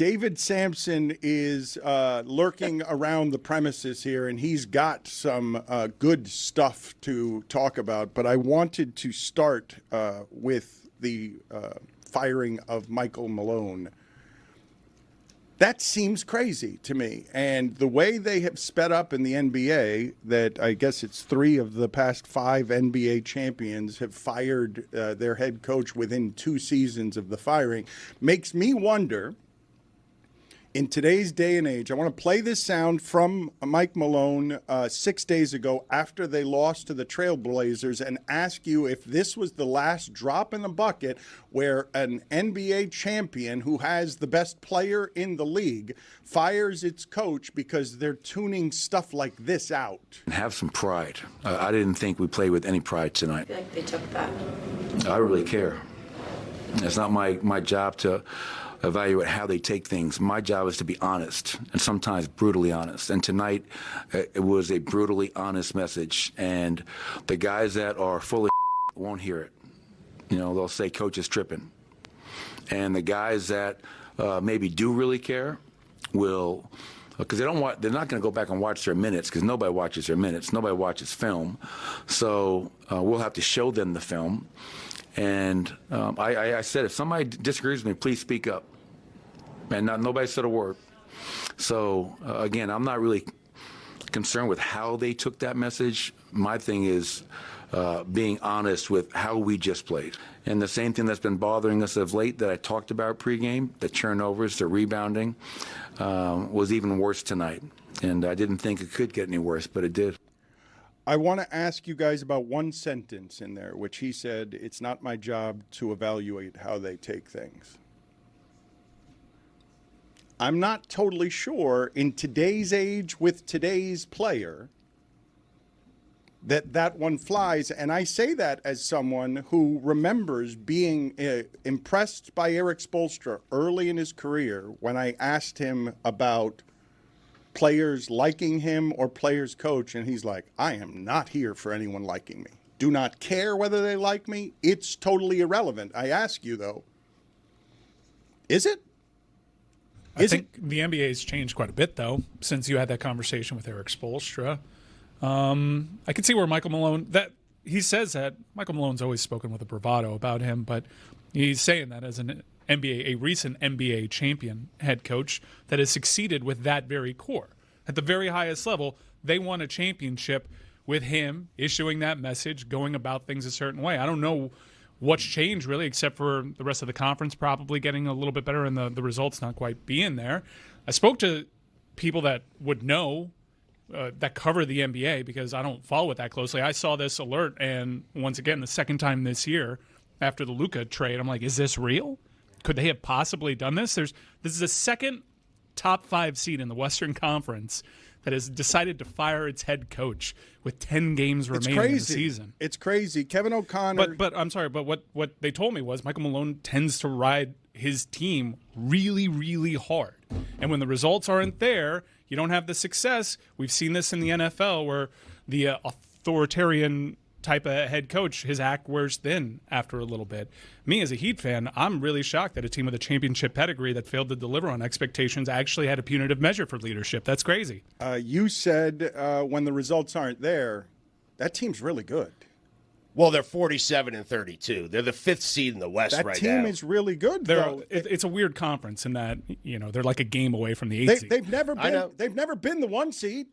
David Sampson is lurking around the premises here, and he's got some good stuff to talk about. But I wanted to start with the firing of Michael Malone. That seems crazy to me. And the way they have sped up in the NBA, that I guess it's 3 of the past 5 NBA champions have fired their head coach within 2 seasons of the firing, makes me wonder, in today's day and age, I want to play this sound from Mike Malone 6 days ago after they lost to the Trailblazers and ask you if this was the last drop in the bucket where an NBA champion who has the best player in the league fires its coach because they're tuning stuff like this out. Have some pride. I didn't think we played with any pride tonight. I feel like they took that. I really care. It's not my job to evaluate how they take things. My job is to be honest, and sometimes brutally honest. And tonight, it was a brutally honest message. And the guys that are full of won't hear it. You know, they'll say, "Coach is tripping." And the guys that maybe do really care will, because they're not going to go back and watch their minutes, because nobody watches their minutes. Nobody watches film. So we'll have to show them the film. And I said, if somebody disagrees with me, please speak up. And nobody said a word. So, again, I'm not really concerned with how they took that message. My thing is being honest with how we just played. And the same thing that's been bothering us of late that I talked about pregame, the turnovers, the rebounding, was even worse tonight. And I didn't think it could get any worse, but it did. I want to ask you guys about one sentence in there, which he said, "It's not my job to evaluate how they take things." I'm not totally sure in today's age with today's player that one flies. And I say that as someone who remembers being impressed by Eric Spoelstra early in his career when I asked him about players liking him or players coach, and he's like, "I am not here for anyone liking me. Do not care whether they like me. It's totally irrelevant." I ask you, though, is it? I think the NBA's changed quite a bit, though, since you had that conversation with Eric Spoelstra. I can see where Michael Malone, that he says that Michael Malone's always spoken with a bravado about him, but he's saying that as a recent NBA champion head coach that has succeeded with that very core. At the very highest level, they won a championship with him issuing that message, going about things a certain way. I don't know what's changed, really, except for the rest of the conference probably getting a little bit better and the results not quite being there. I spoke to people that would know that cover the NBA because I don't follow it that closely. I saw this alert, and once again, the second time this year after the Luka trade, I'm like, is this real? Could they have possibly done this? This is the second top 5 seed in the Western Conference that has decided to fire its head coach with 10 games remaining in the season. It's crazy. Kevin O'Connor. But I'm sorry, but what they told me was Michael Malone tends to ride his team really, really hard. And when the results aren't there, you don't have the success. We've seen this in the NFL where the authoritarian type of head coach, his act wears thin after a little bit. Me, as a Heat fan, I'm really shocked that a team with a championship pedigree that failed to deliver on expectations actually had a punitive measure for leadership. That's crazy. You said when the results aren't there, that team's really good. Well, they're 47-32. They're the 5th seed in the West right now. That team is really good, though. It's a weird conference in that, they're like a game away from the 8th seed. They've never been the 1 seed.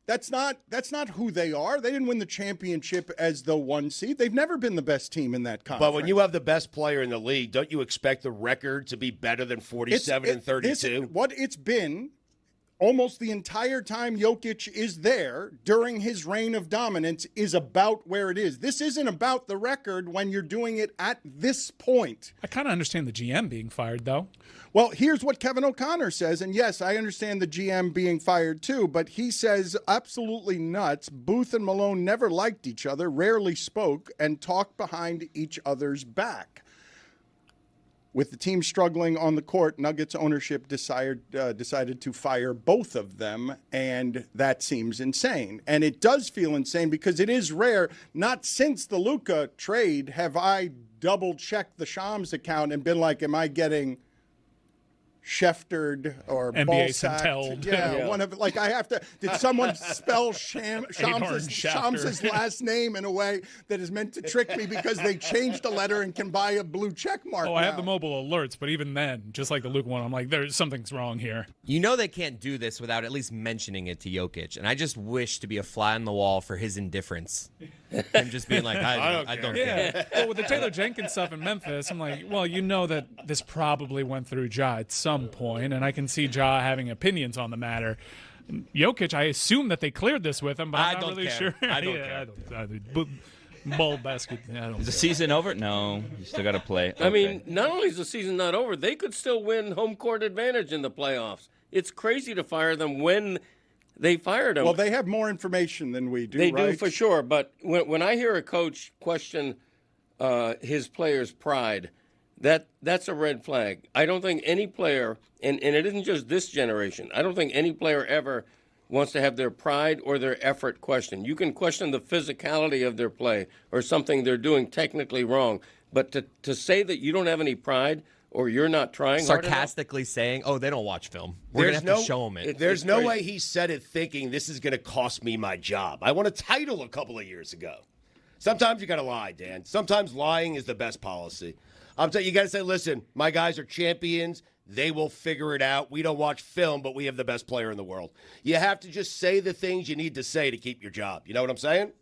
That's not who they are. They didn't win the championship as the 1 seed. They've never been the best team in that conference. But when you have the best player in the league, don't you expect the record to be better than 47-32? What it's been almost the entire time Jokic is there during his reign of dominance is about where it is. This isn't about the record when you're doing it at this point. I kind of understand the GM being fired, though. Well, here's what Kevin O'Connor says, and yes, I understand the GM being fired too, but he says absolutely nuts. Booth and Malone never liked each other, rarely spoke, and talked behind each other's back. With the team struggling on the court, Nuggets ownership decided to fire both of them, and that seems insane. And it does feel insane because it is rare. Not since the Luka trade have I double-checked the Shams account and been like, am I getting Scheftered or NBA Ballsack. Centelled. Yeah, one of like I have to. Did someone spell Schafter. Shams' last name in a way that is meant to trick me because they changed the letter and can buy a blue check mark? Oh, I have the mobile alerts, but even then, just like the Luke one, I'm like, there's something's wrong here. You know they can't do this without at least mentioning it to Jokic, and I just wish to be a fly on the wall for his indifference. Him just being like, I don't care. Yeah. Well, with the Taylor Jenkins stuff in Memphis, I'm like, well, you know that this probably went through Ja at some point, and I can see Ja having opinions on the matter. Jokic, I assume that they cleared this with him, but I'm not really sure. I don't care. I don't. Ball basket. I don't Is the care. season over? No, you still got to play. I mean, not only is the season not over, they could still win home court advantage in the playoffs. It's crazy to fire them when they fired him. Well, they have more information than we do. They right? do for sure. But when I hear a coach question his players' pride, that's a red flag. I don't think any player, and it isn't just this generation, I don't think any player ever wants to have their pride or their effort questioned. You can question the physicality of their play or something they're doing technically wrong. But to say that you don't have any pride or you're not trying Sarcastically saying, oh, they don't watch film. We're going to have to show them it. There's no way he said it thinking this is going to cost me my job. I won a title a couple of years ago. Sometimes you got to lie, Dan. Sometimes lying is the best policy. I'm telling you, got to say, listen, my guys are champions. They will figure it out. We don't watch film, but we have the best player in the world. You have to just say the things you need to say to keep your job. You know what I'm saying?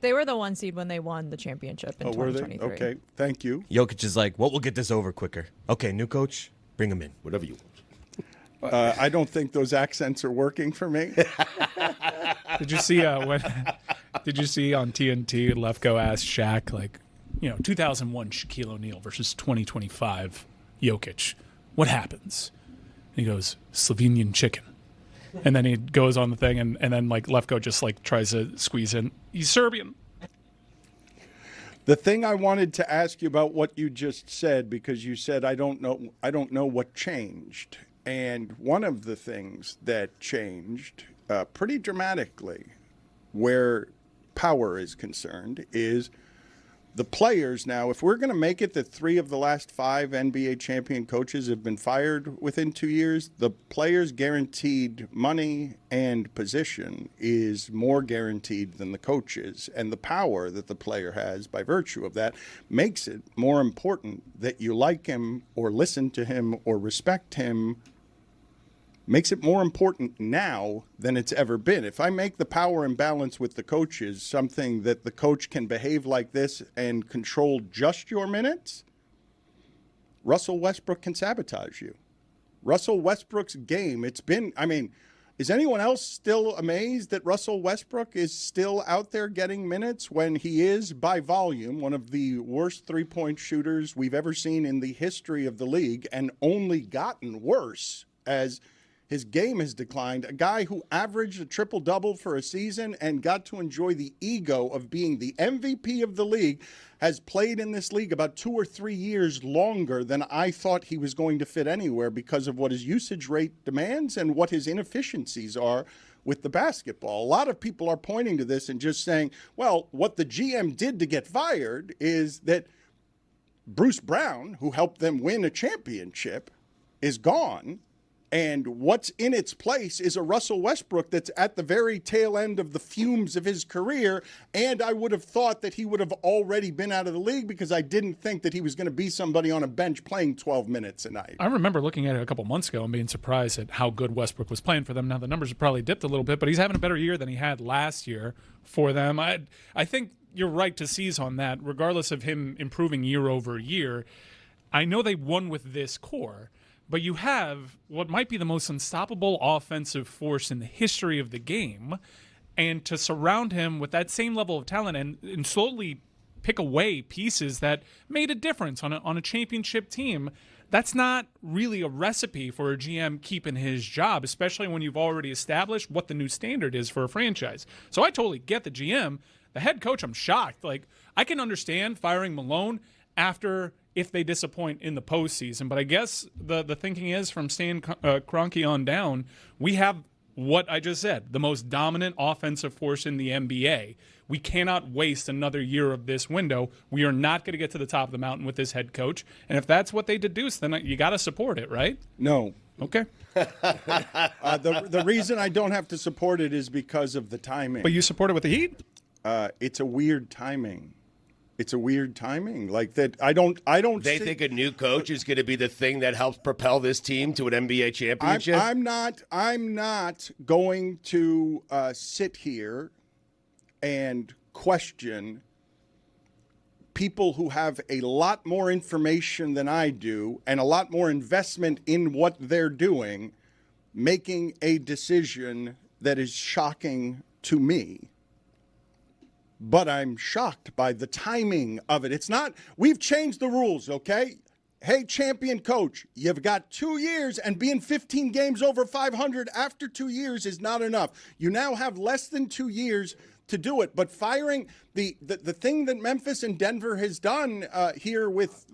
They were the 1 seed when they won the championship in 2023. Were they? Okay, thank you. Jokic is like, what will get this over quicker? Okay, new coach, bring him in. Whatever you want. I don't think those accents are working for me. Did you see Did you see on TNT Lefko asked Shaq, like, 2001 Shaquille O'Neal versus 2025 Jokic, what happens? And he goes, Slovenian chicken. And then he goes on the thing, and then like Lefko just like tries to squeeze in, he's Serbian. The thing I wanted to ask you about what you just said, because you said I don't know what changed. And one of the things that changed pretty dramatically where power is concerned is the players now. If we're going to make it that 3 of the last 5 NBA champion coaches have been fired within 2 years, the players' guaranteed money and position is more guaranteed than the coaches. And the power that the player has by virtue of that makes it more important that you like him or listen to him or respect him. Makes it more important now than it's ever been. If I make the power imbalance with the coaches something that the coach can behave like this and control just your minutes, Russell Westbrook can sabotage you. Russell Westbrook's game, is anyone else still amazed that Russell Westbrook is still out there getting minutes when he is, by volume, one of the worst three-point shooters we've ever seen in the history of the league and only gotten worse as his game has declined? A guy who averaged a triple-double for a season and got to enjoy the ego of being the MVP of the league has played in this league about 2 or 3 years longer than I thought he was going to fit anywhere because of what his usage rate demands and what his inefficiencies are with the basketball. A lot of people are pointing to this and just saying, well, what the GM did to get fired is that Bruce Brown, who helped them win a championship, is gone. And what's in its place is a Russell Westbrook that's at the very tail end of the fumes of his career. And I would have thought that he would have already been out of the league because I didn't think that he was going to be somebody on a bench playing 12 minutes a night. I remember looking at it a couple months ago and being surprised at how good Westbrook was playing for them. Now, the numbers have probably dipped a little bit, but he's having a better year than he had last year for them. I think you're right to seize on that, regardless of him improving year over year. I know they won with this core, but you have what might be the most unstoppable offensive force in the history of the game, and to surround him with that same level of talent and slowly pick away pieces that made a difference on a championship team, that's not really a recipe for a GM keeping his job, especially when you've already established what the new standard is for a franchise. So I totally get the GM. The head coach, I'm shocked. Like, I can understand firing Malone after if they disappoint in the postseason. But I guess the thinking is from Stan Kroenke on down, we have what I just said, the most dominant offensive force in the NBA. We cannot waste another year of this window. We are not going to get to the top of the mountain with this head coach. And if that's what they deduce, then you got to support it, right? No. Okay. The reason I don't have to support it is because of the timing. But you support it with the Heat? It's a weird timing. It's a weird timing. Like that, I don't. They think a new coach is going to be the thing that helps propel this team to an NBA championship. I'm not going to sit here and question people who have a lot more information than I do and a lot more investment in what they're doing, making a decision that is shocking to me. But I'm shocked by the timing of it. It's not, we've changed the rules, okay? Hey, champion coach, you've got 2 years, and being 15 games over 500 after 2 years is not enough. You now have less than 2 years to do it. But firing the thing that Memphis and Denver has done here with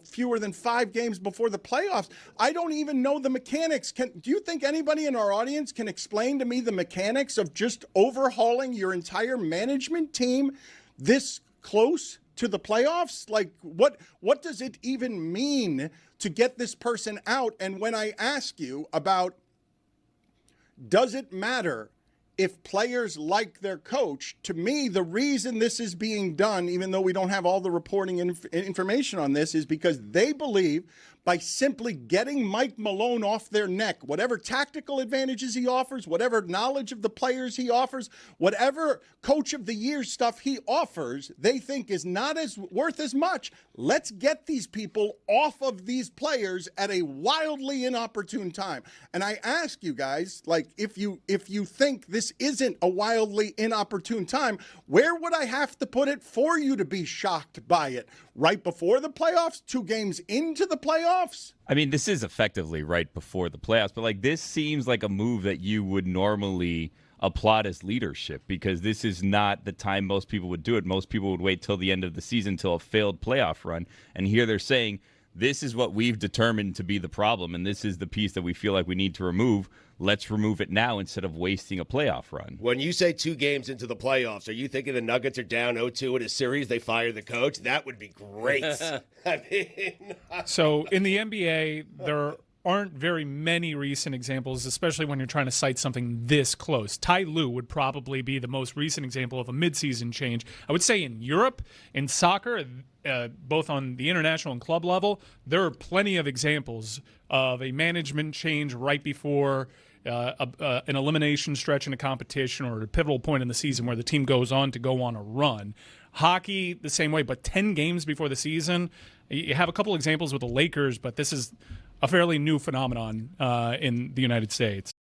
fewer than 5 games before the playoffs, I don't even know the mechanics. Do you think anybody in our audience can explain to me the mechanics of just overhauling your entire management team this close to the playoffs? Like, what does it even mean to get this person out? And when I ask you about, does it matter if players like their coach, to me, the reason this is being done, even though we don't have all the reporting information on this, is because they believe by simply getting Mike Malone off their neck, whatever tactical advantages he offers, whatever knowledge of the players he offers, whatever coach of the year stuff he offers, they think is not as worth as much. Let's get these people off of these players at a wildly inopportune time. And I ask you guys, like, if you think this isn't a wildly inopportune time, where would I have to put it for you to be shocked by it? Right before the playoffs? 2 games into the playoffs? I mean, this is effectively right before the playoffs, but like this seems like a move that you would normally applaud as leadership, because this is not the time most people would do it. Most people would wait till the end of the season, till a failed playoff run. And here they're saying, this is what we've determined to be the problem, and this is the piece that we feel like we need to remove. Let's remove it now instead of wasting a playoff run. When you say 2 games into the playoffs, are you thinking the Nuggets are down 0-2 in a series, they fire the coach? That would be great. I mean, so in the NBA, there aren't very many recent examples, especially when you're trying to cite something this close. Ty Lue would probably be the most recent example of a midseason change. I would say in Europe, in soccer, both on the international and club level, there are plenty of examples of a management change right before an elimination stretch in a competition or a pivotal point in the season where the team goes on to go on a run. Hockey, the same way, but 10 games before the season. You have a couple examples with the Lakers, but this is a fairly new phenomenon in the United States.